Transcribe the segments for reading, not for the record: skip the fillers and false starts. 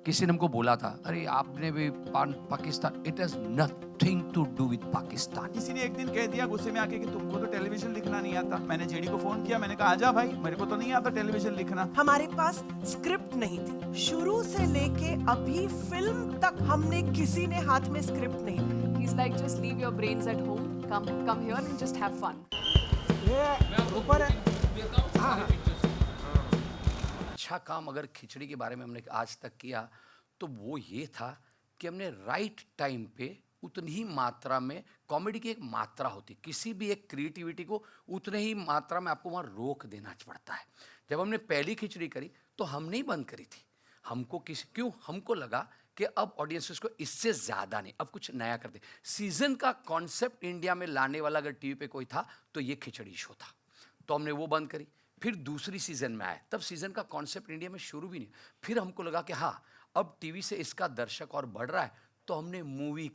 किसी ने हमको बोला था, अरे आपने भी Pakistan, it has nothing to do with Pakistan. किसी ने एक दिन कह दिया गुस्से में आके कि तुमको तो टेलीविजन लिखना नहीं आता। मैंने जेडी को फोन किया, मैंने कहा आजा भाई, मेरे को तो नहीं आता टेलीविजन लिखना। हमारे पास स्क्रिप्ट नहीं थी। शुरू से लेके अभी फिल्म तक हमने किसी ने हाथ में स्क्रिप्ट नहीं ली। He's like, just leave your brains at home, come here and just have fun. अच्छा काम अगर खिचड़ी के बारे में हमने आज तक किया तो वो ये था कि हमने राइट टाइम पे उतनी ही मात्रा में, कॉमेडी की एक मात्रा होती, किसी भी एक क्रिएटिविटी को उतने ही मात्रा में आपको वहाँ रोक देना पड़ता है। जब हमने पहली खिचड़ी करी तो हमने ही बंद करी थी। हमको लगा कि अब ऑडियंसेस को इससे ज़्यादा नहीं, अब कुछ नया कर दे। सीज़न का कॉन्सेप्ट इंडिया में लाने वाला अगर टीवी पे कोई था तो ये खिचड़ी शो था, तो हमने वो बंद करी। फिर दूसरी सीज़न में आए, तब सीज़न का कॉन्सेप्ट इंडिया में शुरू भी नहीं। फिर हमको लगा कि हाँ, अब टीवी से इसका दर्शक और बढ़ रहा है, तो हमने मूवी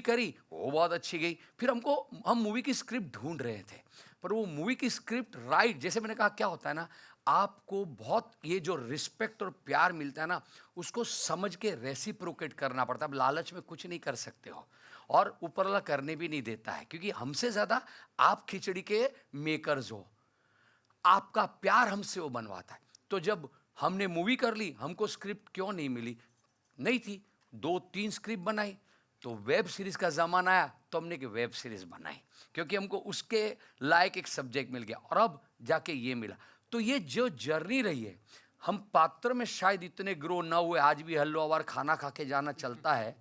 करी, वो बहुत अच्छी गई। फिर हम मूवी की स्क्रिप्ट ढूंढ रहे थे, पर वो मूवी की स्क्रिप्ट राइट, जैसे मैंने कहा, क्या होता है ना, आपको बहुत ये जो रिस्पेक्ट और प्यार मिलता है ना, उसको समझ के रेसिप्रोकेट करना पड़ता है। अब लालच में कुछ नहीं कर सकते हो, और ऊपर वाला करने भी नहीं देता है, क्योंकि हमसे ज़्यादा आप खिचड़ी के मेकर्स हो, आपका प्यार हमसे वो बनवाता है। तो जब हमने मूवी कर ली, हमको स्क्रिप्ट क्यों नहीं मिली, नहीं थी, 2-3 स्क्रिप्ट बनाई, तो वेब सीरीज़ का ज़माना आया तो हमने एक वेब सीरीज़ बनाई, क्योंकि हमको उसके लायक एक सब्जेक्ट मिल गया, और अब जाके ये मिला। तो ये जो जर्नी रही है, हम पात्र में शायद इतने ग्रो ना हुए, आज भी हल्लो खाना खा के जाना चलता है,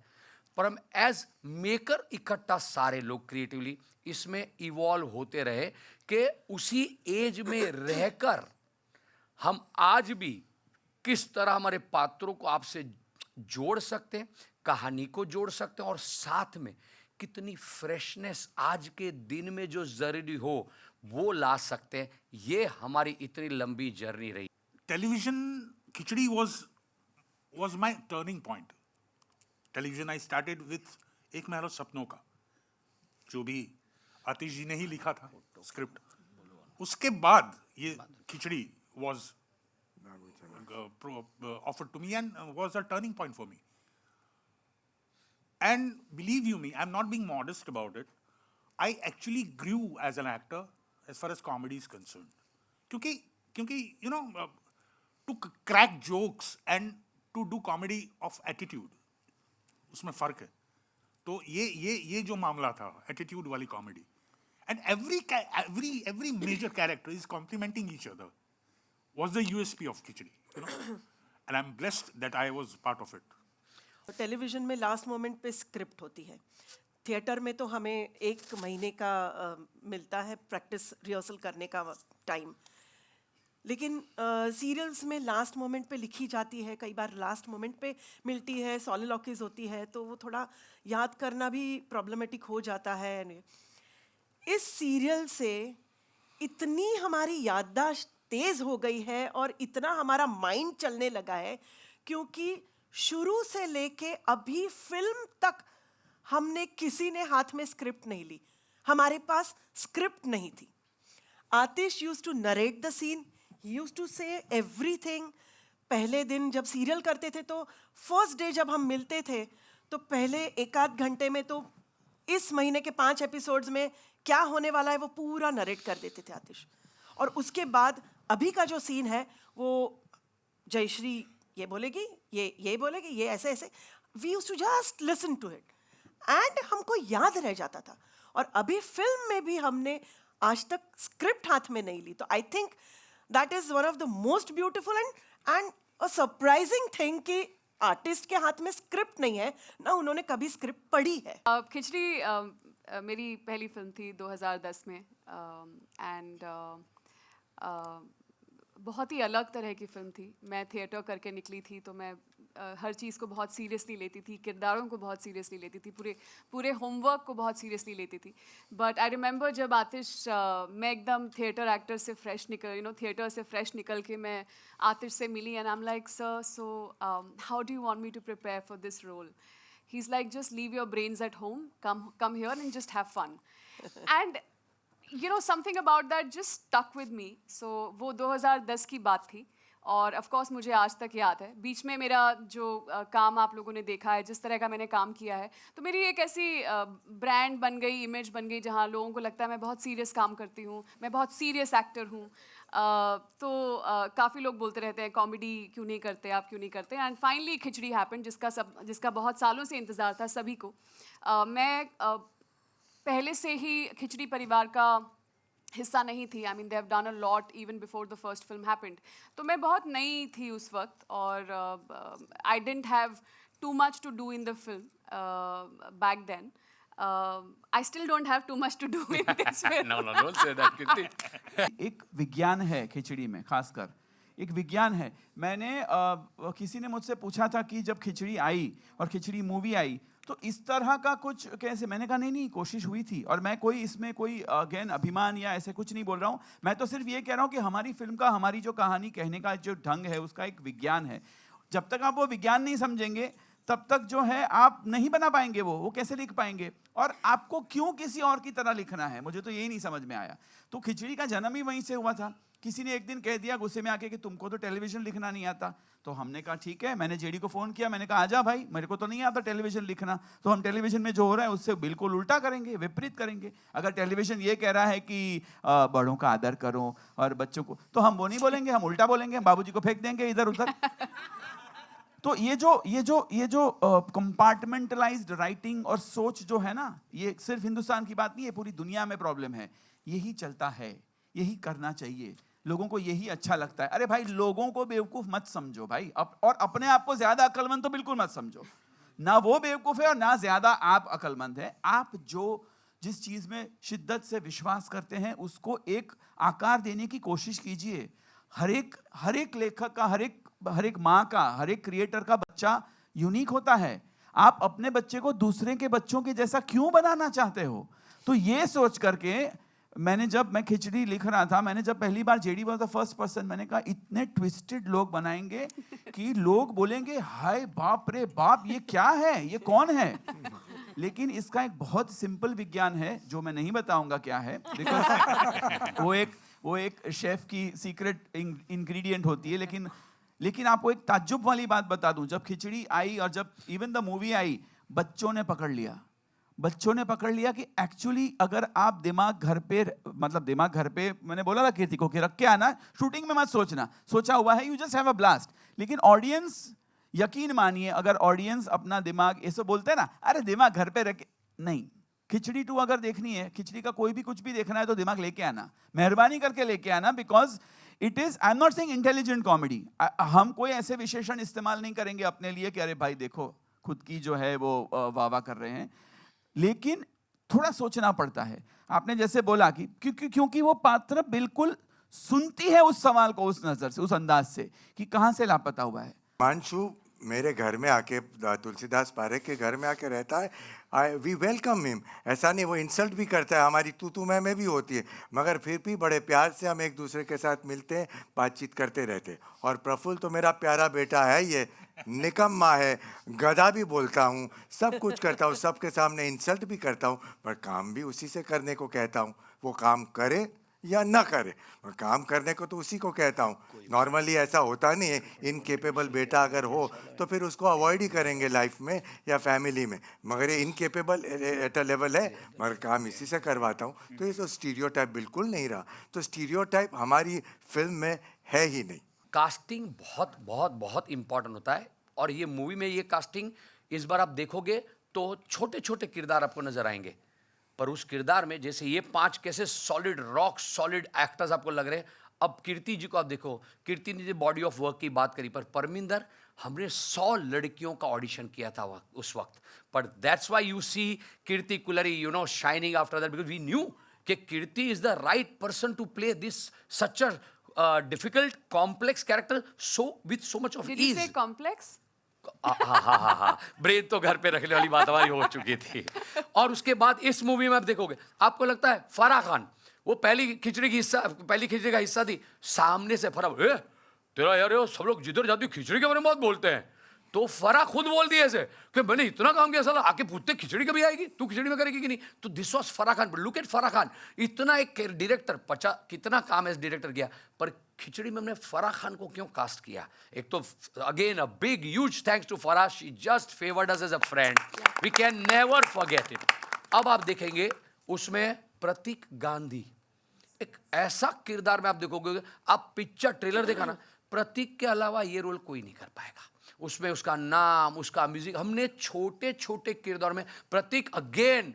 पर हम एज मेकर इकट्ठा सारे लोग क्रिएटिवली इसमें इवॉल्व होते रहे कि उसी एज में रहकर हम आज भी किस तरह हमारे पात्रों को आपसे जोड़ सकते हैं, कहानी को जोड़ सकते हैं, और साथ में कितनी फ्रेशनेस आज के दिन में जो ज़रूरी हो वो ला सकते हैं। ये हमारी इतनी लंबी जर्नी रही। Television Khichdi was my turning point. Television I started with एक महल सपनों का, जो भी आतिश जी ने ही लिखा था स्क्रिप्ट। उसके बाद ये खिचड़ी was offered to me and was a turning point for me. And believe you me, I'm not being modest about it. I actually grew as an actor as far as comedy is concerned. क्योंकि you know, to crack jokes and to do comedy of attitude, उसमें फर्क है। तो ये जो मामला था attitude वाली comedy, and every major character is complementing each other, was the USP of Khichdi, you know, and I'm blessed that I was part of it. Television में लास्ट मोमेंट पे स्क्रिप्ट होती है। थिएटर में तो हमें 1 महीने का मिलता है प्रैक्टिस रिहर्सल करने का टाइम, लेकिन सीरियल्स में लास्ट मोमेंट पे लिखी जाती है, कई बार लास्ट मोमेंट पे मिलती है, सॉलिलॉक्यूज होती है, तो वो थोड़ा याद करना भी प्रॉब्लमेटिक हो जाता है। इस सीरियल से इतनी हमारी याददाश्त तेज हो गई है और इतना हमारा माइंड चलने लगा है, क्योंकि शुरू से लेके अभी फिल्म तक हमने किसी ने हाथ में स्क्रिप्ट नहीं ली। हमारे पास स्क्रिप्ट नहीं थी। Atish used to narrate the scene, he used to say everything. पहले दिन जब सीरियल करते थे तो फर्स्ट डे जब हम मिलते थे तो पहले 1-8 घंटे में तो इस महीने के 5 एपिसोड्स में क्या होने वाला है वो पूरा नरेट कर देते थे आतिश। और उसके बाद अभी का जो सीन है वो जयश्री ये बोलेगी, ये बोलेगी, ये ऐसे ऐसे, we used to just listen to it and हमको याद रह जाता था। और अभी फिल्म में भी हमने आज तक स्क्रिप्ट हाथ में नहीं ली। तो I think that is one of the most beautiful and a surprising thing कि आर्टिस्ट के हाथ में स्क्रिप्ट नहीं है ना, उन्होंने कभी स्क्रिप्ट पढ़ी है। खिचड़ी मेरी पहली फिल्म थी 2010 में, एंड बहुत ही अलग तरह की फ़िल्म थी। मैं थिएटर करके निकली थी, तो मैं हर चीज़ को बहुत सीरियसली लेती थी, किरदारों को बहुत सीरियसली लेती थी, पूरे होमवर्क को बहुत सीरियसली लेती थी। बट आई रिमेंबर जब आतिश, मैं एकदम थिएटर एक्टर से फ्रेश थिएटर से फ्रेश निकल के मैं आतिश से मिली, and I am like, sir, so how do you want me to prepare for this role? He is like, just leave your brains at home, come here and just have fun. And something about that just stuck with me. So वो 2010 की बात थी, और of course मुझे आज तक याद है। बीच में मेरा जो काम आप लोगों ने देखा है, जिस तरह का मैंने काम किया है, तो मेरी एक ऐसी ब्रांड बन गई, इमेज बन गई, जहाँ लोगों को लगता है मैं बहुत सीरियस काम करती हूँ, मैं बहुत सीरियस एक्टर हूँ। तो काफ़ी लोग बोलते रहते हैं कॉमेडी क्यों नहीं करते, आप क्यों नहीं करते। एंड फाइनली खिचड़ी हैपन, जिसका बहुत सालों से इंतज़ार था सभी को। मैं पहले से ही खिचड़ी परिवार का हिस्सा नहीं थी। I mean they have done a lot even before the first film happened. तो मैं बहुत नई थी उस वक्त, और I didn't have too much to do in the film back then. I still don't have too much to do in this film. No, don't say that, Kirti. एक विज्ञान है खिचड़ी में, खासकर एक विज्ञान है। मैंने किसी ने मुझसे पूछा था कि जब खिचड़ी आई और खिचड़ी मूवी आई तो इस तरह का कुछ कैसे, मैंने कहा नहीं कोशिश हुई थी। और मैं कोई इसमें कोई अगेन अभिमान या ऐसे कुछ नहीं बोल रहा हूँ, मैं तो सिर्फ ये कह रहा हूँ कि हमारी फिल्म का, हमारी जो कहानी कहने का जो ढंग है उसका एक विज्ञान है। जब तक आप वो विज्ञान नहीं समझेंगे तब तक जो है आप नहीं बना पाएंगे, वो कैसे लिख पाएंगे, और आपको क्यों किसी और की तरह लिखना है, मुझे तो यही नहीं समझ में आया। तो खिचड़ी का जन्म ही वहीं से हुआ था। किसी ने एक दिन कह दिया गुस्से में आके कि तुमको तो टेलीविजन लिखना नहीं आता। तो हमने कहा ठीक है, मैंने जेडी को फ़ोन किया, मैंने कहा आजा भाई, मेरे को तो नहीं आता टेलीविजन लिखना, तो हम टेलीविजन में जो हो रहा है उससे बिल्कुल उल्टा करेंगे, विपरीत करेंगे। अगर टेलीविजन ये कह रहा है कि बड़ों का आदर करो और बच्चों को, तो हम वो नहीं बोलेंगे, हम उल्टा बोलेंगे, बाबूजी को फेंक देंगे इधर उधर। तो ये जो कंपार्टमेंटलाइज्ड राइटिंग और सोच जो है ना, ये सिर्फ हिंदुस्तान की बात नहीं है, पूरी दुनिया में प्रॉब्लम है। यही चलता है, यही करना चाहिए, लोगों को यही अच्छा लगता है। अरे भाई, लोगों को बेवकूफ मत समझो भाई, और अपने आप को ज्यादा अक्लमंद तो बिल्कुल मत समझो। ना वो बेवकूफ है और ना ज्यादा आप अक्लमंद है। आप जिस चीज में शिद्दत से विश्वास करते हैं उसको एक आकार देने की कोशिश कीजिए। हर एक लेखक का, हर एक माँ का, हर एक क्रिएटर का बच्चा यूनिक होता है। आप अपने बच्चे को दूसरे के बच्चों के जैसा क्यों बनाना चाहते हो? तो ये सोच करके जब मैं खिचड़ी लिख रहा था, मैंने जब पहली बार JD was the first person, मैंने कहा इतने ट्विस्टेड लोग बनाएंगे कि लोग बोलेंगे हाय बाप रे बाप, ये क्या है, ये कौन है। लेकिन इसका एक बहुत सिंपल विज्ञान है जो मैं नहीं बताऊंगा क्या है, बिकॉज वो एक शेफ की सीक्रेट इंग्रेडिएंट होती है। लेकिन आपको एक ताज्जुब वाली बात बता दूं, जब खिचड़ी आई और जब इवन द मूवी आई, बच्चों ने पकड़ लिया कि एक्चुअली अगर आप दिमाग घर पे, मैंने बोला था कीर्ति को कि रख के आना, शूटिंग में मत सोचना, सोचा हुआ है, you just have a blast. लेकिन ऑडियंस, यकीन मानिए, अगर ऑडियंस अपना दिमाग, ऐसे बोलते हैं ना, अरे दिमाग घर पे रख, नहीं, खिचड़ी 2 अगर देखनी है, खिचड़ी का कोई भी कुछ भी देखना है तो दिमाग लेके आना, मेहरबानी करके लेके आना, because it is, I am not saying intelligent comedy. हम कोई ऐसे विशेषण इस्तेमाल नहीं करेंगे अपने लिए कि अरे भाई देखो खुद की जो है वो वाह कर रहे हैं, लेकिन थोड़ा सोचना पड़ता है। आपने जैसे बोला कि क्योंकि वो पात्र बिल्कुल सुनती है उस सवाल को उस नजर से, उस अंदाज से कि कहां से लापता हुआ है। मानशू मेरे घर में आके, तुलसीदास पारेख के घर में आके रहता है, वी वेलकम हिम। ऐसा नहीं वो इंसल्ट भी करता है, हमारी तू मैं भी होती है, मगर फिर भी बड़े प्यार से हम एक दूसरे के साथ मिलते हैं, बातचीत करते रहते हैं। और प्रफुल्ल तो मेरा प्यारा बेटा है, ये निकम्मा है, गधा भी बोलता हूँ, सब कुछ करता हूँ, सबके सामने इंसल्ट भी करता हूँ, पर काम भी उसी से करने को कहता हूँ। वो काम करे या ना करे, मैं काम करने को तो उसी को कहता हूँ। नॉर्मली ऐसा होता नहीं है, इनकेपेबल बेटा अगर हो तो फिर उसको अवॉइड ही करेंगे लाइफ में या फैमिली में, मगर ये इनकेपेबल एट अ लेवल है, मगर काम इसी से करवाता हूँ। तो ये तो स्टीरियोटाइप बिल्कुल नहीं रहा। तो स्टीरियोटाइप हमारी फिल्म में है ही नहीं। कास्टिंग बहुत बहुत बहुत इंपॉर्टेंट होता है, और ये मूवी में ये कास्टिंग इस बार आप देखोगे तो छोटे छोटे किरदार आपको नजर आएंगे, पर उस किरदार में जैसे ये 5 कैसे सॉलिड, रॉक सॉलिड एक्टर्स आपको लग रहे हैं। अब कीर्ति जी को आप देखो, कीर्ति ने बॉडी ऑफ वर्क की बात करी, पर परमिंदर, हमने 100 लड़कियों का ऑडिशन किया था उस वक्त, पर that's why you see Kirti Kulhari, you know, shining after that, because we knew कि Kirti is the right person to play this such a difficult complex character with so much of ease. Complex, हाँ, brain तो घर पे रखने वाली बात हमारी हो चुकी थी। और उसके बाद इस मूवी में आप देखोगे, आपको लगता है फराह खान, वो पहली खिचड़ी का हिस्सा थी, सामने से फराह, तेरा यार ये सब लोग जिधर जाती खिचड़ी के बारे में बहुत बोलते हैं, तो फराह खुद बोल दिए ऐसे कि मैंने इतना काम किया, साला आके पूछते खिचड़ी कभी आएगी, तू खिचड़ी में करेगी कि नहीं। तो this was Farah Khan. Look at Farah Khan, इतना एक डायरेक्टर, कितना काम है इस डायरेक्टर किया, पर खिचड़ी में हमने फराह खान को क्यों कास्ट किया? एक तो again a big huge thanks to Farah, she just favoured us as a friend, we can never forget it. अब आप देखेंगे उसमें प्रतीक गांधी, एक ऐसा किरदार में आप देखोगे, आप पिक्चर ट्रेलर देखा ना, प्रतीक के अलावा ये रोल कोई नहीं कर पाएगा। उसमें उसका नाम, उसका म्यूजिक, हमने छोटे छोटे किरदार में प्रतीक अगेन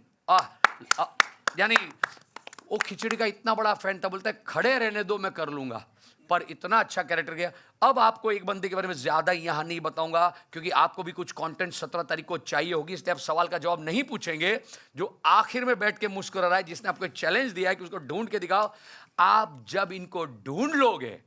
यानी वो खिचड़ी का इतना बड़ा फैन था, बोलता है खड़े रहने दो मैं कर लूंगा, पर इतना अच्छा कैरेक्टर किया। अब आपको एक बंदे के बारे में ज्यादा यहाँ नहीं बताऊंगा क्योंकि आपको भी कुछ कंटेंट 17 तारीख को चाहिए होगी, इसलिए आप सवाल का जवाब नहीं पूछेंगे। जो आखिर में बैठ के मुस्कुरा रहा है, जिसने आपको चैलेंज दिया है कि उसको ढूंढ के दिखाओ, आप जब इनको ढूंढ लोगे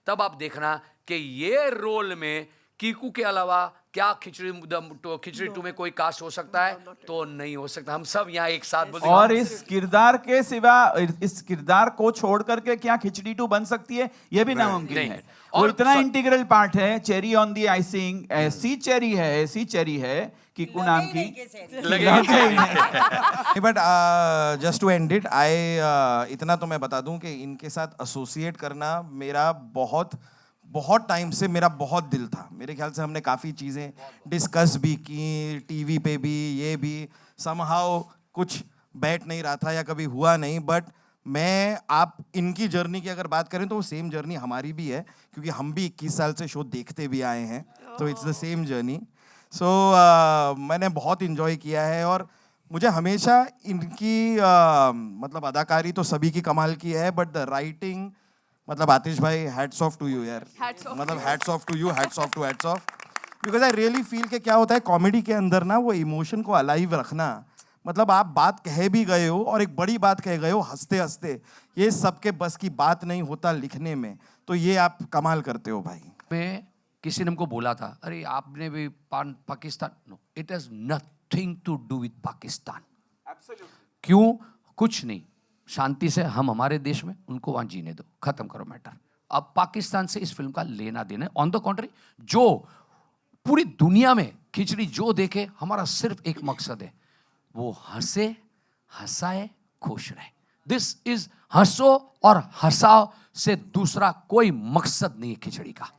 तब आप देखना कि ये रोल में कीकू के अलावा क्या खिचड़ी टू में कोई कास्ट हो सकता है? तो नहीं हो सकता। हम सब यहाँ एक साथ बोलते और इस किरदार के सिवा, इस किरदार को छोड़ करके क्या खिचड़ी 2 बन सकती है? ये भी नामुमकिन नहीं। है। वो और इतना इंटीग्रल पार्ट है, चेरी ऑन दी आइसिंग, ऐसी चेरी है कीकू नाम की but just to end it, इतना तो मैं बता दूं कि इनके साथ एसोसिएट करना मेरा बहुत टाइम से मेरा बहुत दिल था। मेरे ख्याल से हमने काफ़ी चीज़ें डिस्कस भी की, टीवी पे भी, ये भी समहाउ कुछ बैठ नहीं रहा था या कभी हुआ नहीं। बट आप इनकी जर्नी की अगर बात करें तो वो सेम जर्नी हमारी भी है, क्योंकि हम भी 21 साल से शो देखते भी आए हैं, तो इट्स द सेम जर्नी। सो मैंने बहुत इन्जॉय किया है और मुझे हमेशा इनकी मतलब अदाकारी तो सभी की कमाल की है, बट द राइटिंग, मतलब आतिश भाई, हैट्स ऑफ टू यू यार, मतलब hats off to you, hats off because I really feel कि क्या होता है कॉमेडी के अंदर ना, वो इमोशन को अलाइव रखना, मतलब आप बात कह भी गए हो और एक बड़ी बात कह गए हो हंसते हंसते, ये सबके बस की बात नहीं होता लिखने में, तो ये आप कमाल करते हो भाई। मैं किसी ने हमको बोला था, अरे आपने भी Pakistan, no, it has nothing to do with Pakistan. क्यों? कुछ नहीं, शांति से हम हमारे देश में, उनको वहां जीने दो, खत्म करो मैटर। अब पाकिस्तान से इस फिल्म का लेना देना, ऑन द कॉन्ट्री, जो पूरी दुनिया में खिचड़ी जो देखे, हमारा सिर्फ एक मकसद है, वो हंसे, हंसाए, खुश रहे। दिस इज हंसो और हंसाओ से दूसरा कोई मकसद नहीं है खिचड़ी का।